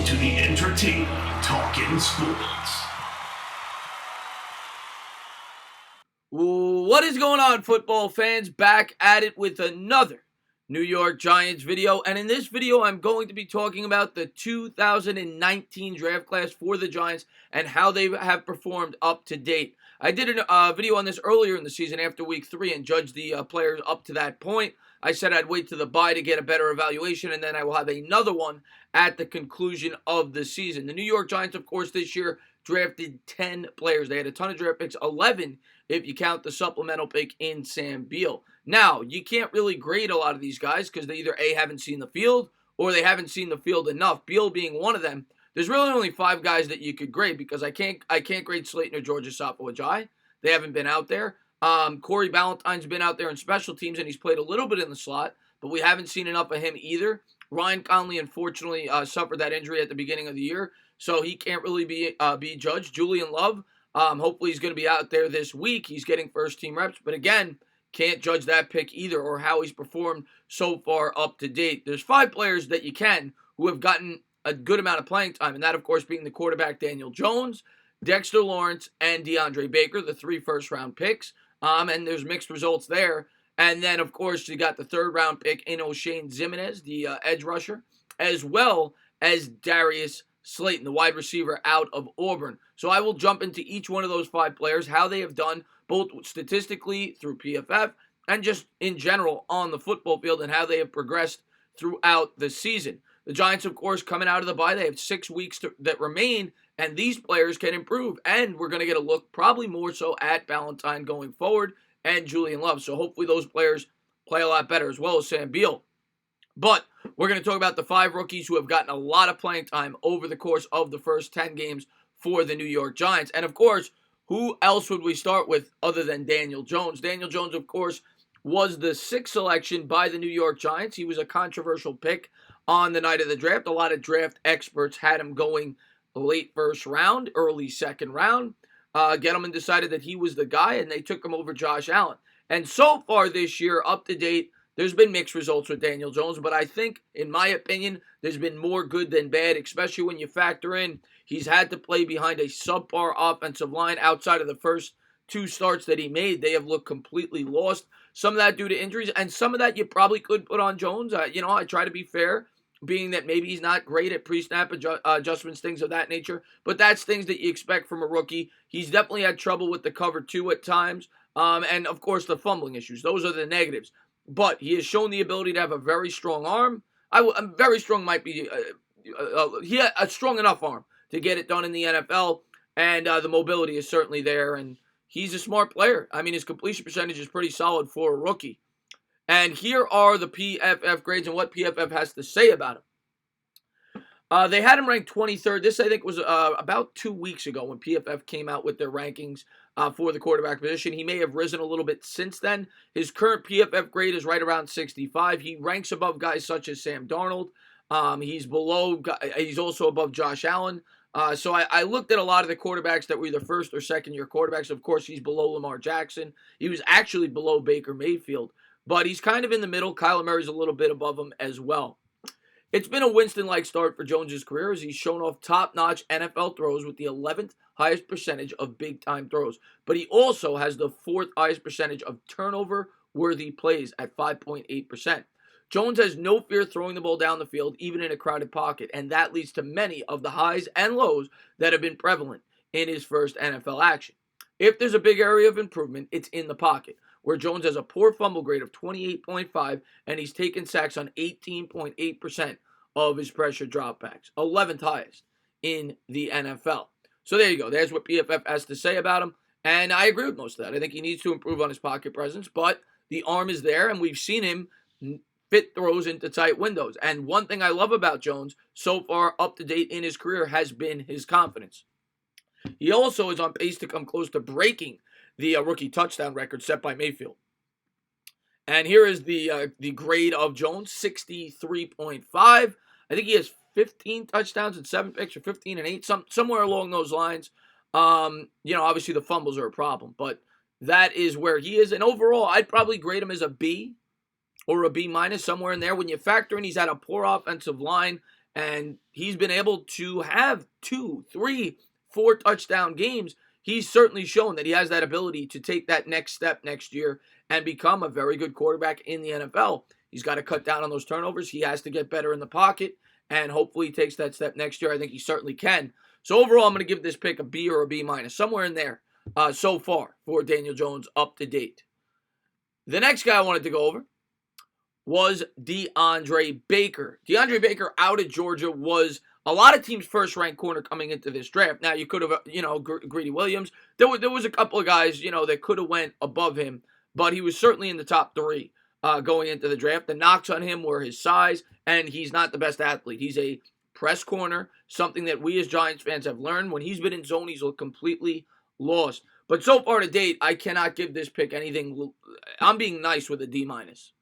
Welcome to the entertaining Talkin' Sports. What is going on, football fans? Back at it with another New York Giants video. And in this video, I'm going to be talking about the 2019 draft class for the Giants and how they have performed up to date. I did a video on this earlier in the season after week 3 and judged the players up to that point. I said I'd wait to the bye to get a better evaluation, and then I will have another one at the conclusion of the season. The New York Giants, of course, this year drafted 10 players. They had a ton of draft picks, 11 if you count the supplemental pick in Sam Beal. Now, you can't really grade a lot of these guys because they either A, haven't seen the field, or they haven't seen the field enough, Beal being one of them. There's really only 5 guys that you could grade because I can't grade Slayton or George Asafo-Ajay. They haven't been out there. Corey Ballantyne's been out there in special teams, and he's played a little bit in the slot, but we haven't seen enough of him either. Ryan Conley, unfortunately, suffered that injury at the beginning of the year, so he can't really be judged. Julian Love, hopefully he's going to be out there this week. He's getting first-team reps, but again, can't judge that pick either or how he's performed so far up to date. There's 5 players that you can who have gotten a good amount of playing time, and that, of course, being the quarterback Daniel Jones, Dexter Lawrence, and Deandre Baker, the 3 first-round picks. And there's mixed results there. And then, of course, you got the 3rd-round pick in O'Shane Ximena, the edge rusher, as well as Darius Slayton, the wide receiver out of Auburn. So I will jump into each one of those 5 players, how they have done, both statistically through PFF and just in general on the football field, and how they have progressed throughout the season. The Giants, of course, coming out of the bye, they have 6 weeks that remain, and these players can improve. And we're going to get a look probably more so at Ballantyne going forward and Julian Love. So hopefully those players play a lot better, as well as Sam Beal. But we're going to talk about the 5 rookies who have gotten a lot of playing time over the course of the first 10 games for the New York Giants. And, of course, who else would we start with other than Daniel Jones? Daniel Jones, of course, was the 6th selection by the New York Giants. He was a controversial pick on the night of the draft. A lot of draft experts had him going late first round, early second round. Gettleman decided that he was the guy, and they took him over Josh Allen. And so far this year, up to date, there's been mixed results with Daniel Jones, but I think, in my opinion, there's been more good than bad, especially when you factor in he's had to play behind a subpar offensive line. Outside of the first 2 starts that he made, they have looked completely lost. Some of that due to injuries, and some of that you probably could put on Jones. I try to be fair, being that maybe he's not great at pre-snap adjustments, things of that nature. But that's things that you expect from a rookie. He's definitely had trouble with the cover 2 at times. And, of course, the fumbling issues. Those are the negatives. But he has shown the ability to have a very strong arm. Very strong might be he had a strong enough arm to get it done in the NFL. And the mobility is certainly there. And he's a smart player. I mean, his completion percentage is pretty solid for a rookie. And here are the PFF grades and what PFF has to say about him. They had him ranked 23rd. This, I think, was about 2 weeks ago when PFF came out with their rankings for the quarterback position. He may have risen a little bit since then. His current PFF grade is right around 65. He ranks above guys such as Sam Darnold. He's also above Josh Allen. So I looked at a lot of the quarterbacks that were either first or second year quarterbacks. Of course, he's below Lamar Jackson. He was actually below Baker Mayfield. But he's kind of in the middle. Kyler Murray's a little bit above him as well. It's been a Winston-like start for Jones' career as he's shown off top-notch NFL throws with the 11th highest percentage of big-time throws. But he also has the 4th highest percentage of turnover-worthy plays at 5.8%. Jones has no fear throwing the ball down the field, even in a crowded pocket, and that leads to many of the highs and lows that have been prevalent in his first NFL action. If there's a big area of improvement, it's in the pocket, where Jones has a poor fumble grade of 28.5, and he's taken sacks on 18.8% of his pressure dropbacks, 11th highest in the NFL. So there you go. There's what PFF has to say about him, and I agree with most of that. I think he needs to improve on his pocket presence, but the arm is there, and we've seen him fit throws into tight windows. And one thing I love about Jones so far up to date in his career has been his confidence. He also is on pace to come close to breaking the rookie touchdown record set by Mayfield. And here is the grade of Jones, 63.5. I think he has 15 touchdowns and 7 picks, or 15 and 8, somewhere along those lines. Obviously the fumbles are a problem, but that is where he is. And overall, I'd probably grade him as a B or a B minus, somewhere in there. When you factor in he's had a poor offensive line and he's been able to have 2, 3, 4 touchdown games. He's certainly shown that he has that ability to take that next step next year and become a very good quarterback in the NFL. He's got to cut down on those turnovers. He has to get better in the pocket, and hopefully he takes that step next year. I think he certainly can. So overall, I'm going to give this pick a B or a B minus, somewhere in there so far for Daniel Jones up to date. The next guy I wanted to go over was Deandre Baker. Deandre Baker out of Georgia was a lot of teams' first-ranked corner coming into this draft. Now, you could have, Greedy Williams. There was a couple of guys, that could have went above him, but he was certainly in the top 3 going into the draft. The knocks on him were his size, and he's not the best athlete. He's a press corner, something that we as Giants fans have learned. When he's been in zone, he's looked completely lost. But so far to date, I cannot give this pick anything. I'm being nice with a D minus.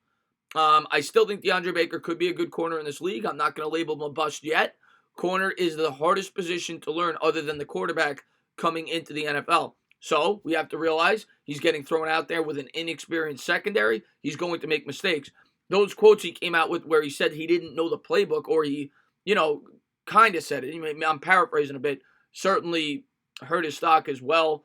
I still think DeAndre Baker could be a good corner in this league. I'm not going to label him a bust yet. Corner is the hardest position to learn other than the quarterback coming into the NFL. So we have to realize he's getting thrown out there with an inexperienced secondary. He's going to make mistakes. Those quotes he came out with where he said he didn't know the playbook, or he, kind of said it. I'm paraphrasing a bit. Certainly hurt his stock as well.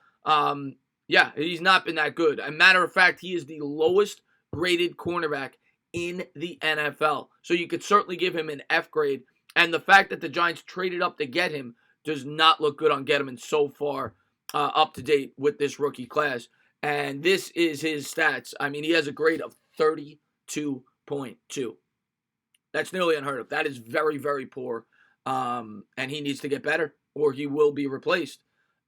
He's not been that good. As a matter of fact, he is the lowest graded cornerback in the NFL. So you could certainly give him an F grade. And the fact that the Giants traded up to get him does not look good on Gettleman so far up to date with this rookie class. And this is his stats. He has a grade of 32.2. That's nearly unheard of. That is very, very poor. And he needs to get better, or he will be replaced,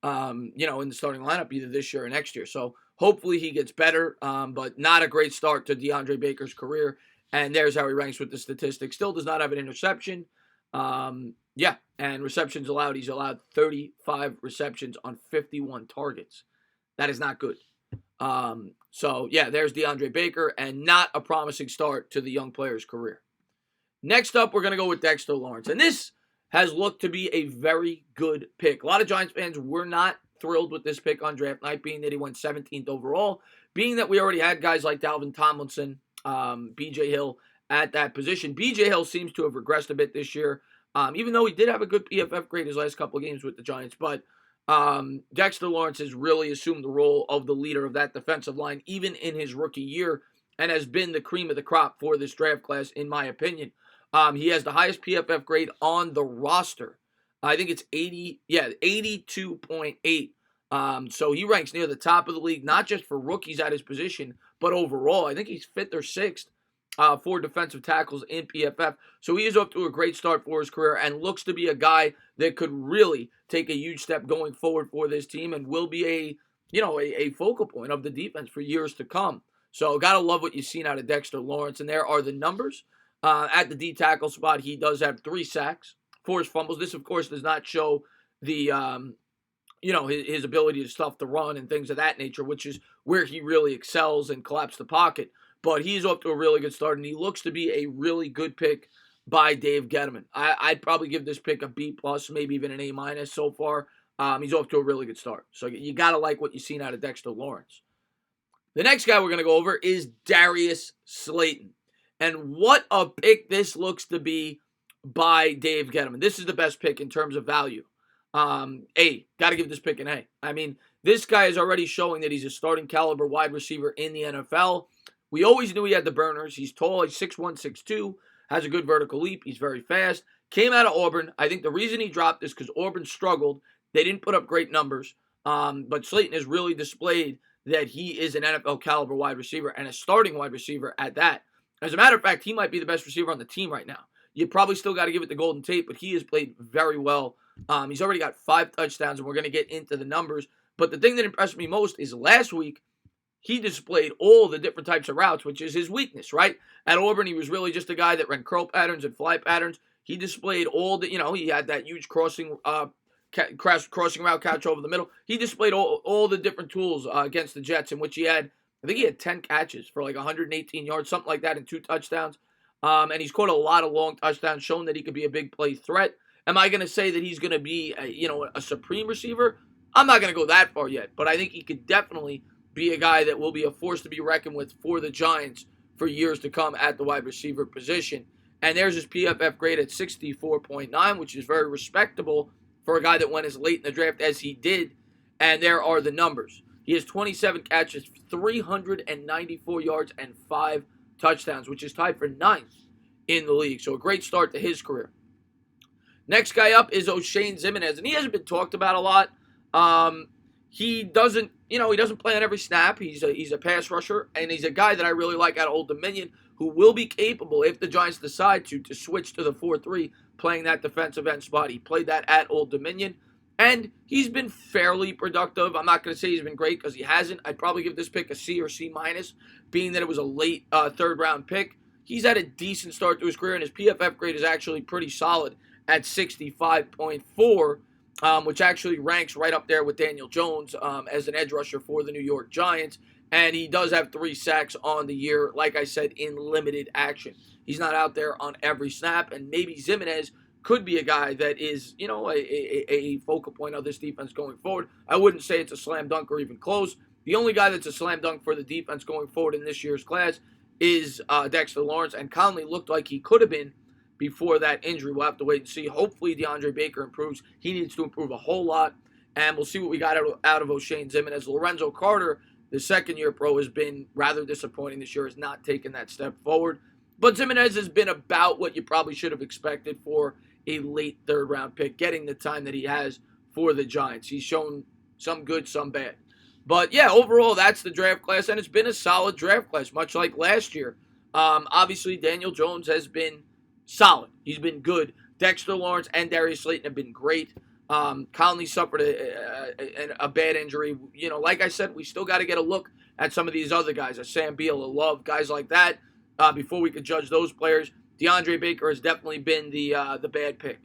in the starting lineup either this year or next year. So hopefully he gets better, but not a great start to DeAndre Baker's career. And there's how he ranks with the statistics. Still does not have an interception. And receptions allowed. He's allowed 35 receptions on 51 targets. That is not good. There's DeAndre Baker, and not a promising start to the young player's career. Next up, we're going to go with Dexter Lawrence. And this has looked to be a very good pick. A lot of Giants fans were not thrilled with this pick on draft night, being that he went 17th overall, being that we already had guys like Dalvin Tomlinson, B.J. Hill at that position. B.J. Hill seems to have regressed a bit this year, even though he did have a good PFF grade his last couple of games with the Giants. But Dexter Lawrence has really assumed the role of the leader of that defensive line, even in his rookie year, and has been the cream of the crop for this draft class, in my opinion. He has the highest PFF grade on the roster. I think it's 82.8. So he ranks near the top of the league, not just for rookies at his position, but overall. I think he's 5th or 6th for defensive tackles in PFF. So he is up to a great start for his career and looks to be a guy that could really take a huge step going forward for this team and will be a focal point of the defense for years to come. So got to love what you've seen out of Dexter Lawrence. And there are the numbers. At the D tackle spot, he does have 3 sacks, 4 fumbles. This, of course, does not show the, his ability to stuff the run and things of that nature, which is where he really excels and collapse the pocket. But he's off to a really good start, and he looks to be a really good pick by Dave Gettleman. I'd probably give this pick a B+, maybe even an A- so far. He's off to a really good start. So you got to like what you've seen out of Dexter Lawrence. The next guy we're going to go over is Darius Slayton. And what a pick this looks to be by Dave Gettleman. This is the best pick in terms of value. Got to give this pick an A. This guy is already showing that he's a starting caliber wide receiver in the NFL. We always knew he had the burners. He's tall. He's 6'1", 6'2", has a good vertical leap. He's very fast. Came out of Auburn. I think the reason he dropped is because Auburn struggled. They didn't put up great numbers. But Slayton has really displayed that he is an NFL caliber wide receiver and a starting wide receiver at that. As a matter of fact, he might be the best receiver on the team right now. You probably still got to give it the golden tape, but he has played very well. He's already got 5 touchdowns, and we're going to get into the numbers. But the thing that impressed me most is last week, he displayed all the different types of routes, which is his weakness, right? At Auburn, he was really just a guy that ran curl patterns and fly patterns. He displayed all the, he had that huge crossing route catch over the middle. He displayed all the different tools against the Jets, in which he had, I think he had 10 catches for like 118 yards, something like that, and 2 touchdowns. And he's caught a lot of long touchdowns, showing that he could be a big play threat. Am I going to say that he's going to be, a supreme receiver? I'm not going to go that far yet, but I think he could definitely be a guy that will be a force to be reckoned with for the Giants for years to come at the wide receiver position. And there's his PFF grade at 64.9, which is very respectable for a guy that went as late in the draft as he did. And there are the numbers. He has 27 catches, 394 yards, and 5 touchdowns, which is tied for 9th in the league. So a great start to his career. Next guy up is Oshane Ximena, and he hasn't been talked about a lot. He doesn't play on every snap. He's a pass rusher, and he's a guy that I really like out of Old Dominion, who will be capable, if the Giants decide to switch to the 4-3, playing that defensive end spot. He played that at Old Dominion, and he's been fairly productive. I'm not going to say he's been great because he hasn't. I'd probably give this pick a C or C-, being that it was a late third-round pick. He's had a decent start to his career, and his PFF grade is actually pretty solid at 65.4, which actually ranks right up there with Daniel Jones as an edge rusher for the New York Giants. And he does have 3 sacks on the year, like I said, in limited action. He's not out there on every snap, and maybe Ximena could be a guy that is, a focal point of this defense going forward. I wouldn't say it's a slam dunk or even close. The only guy that's a slam dunk for the defense going forward in this year's class is Dexter Lawrence, and Conley looked like he could have been before that injury. We'll have to wait and see. Hopefully Deandre Baker improves. He needs to improve a whole lot, and we'll see what we got out of Oshane Ximena. Lorenzo Carter, the second-year pro, has been rather disappointing this year, has not taken that step forward. But Ximena has been about what you probably should have expected for a late third-round pick, getting the time that he has for the Giants. He's shown some good, some bad. But, yeah, overall, that's the draft class, and it's been a solid draft class, much like last year. Obviously, Daniel Jones has been solid. He's been good. Dexter Lawrence and Darius Slayton have been great. Conley suffered a bad injury. Like I said, we still got to get a look at some of these other guys, Sam Beal, Love, guys like that, before we could judge those players. Deandre Baker has definitely been the bad pick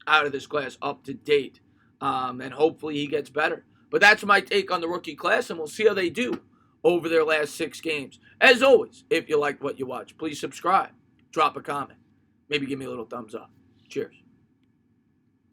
out of this class up to date, and hopefully he gets better. But that's my take on the rookie class, and we'll see how they do over their last 6 games. As always, if you liked what you watched, please subscribe, drop a comment, maybe give me a little thumbs up. Cheers.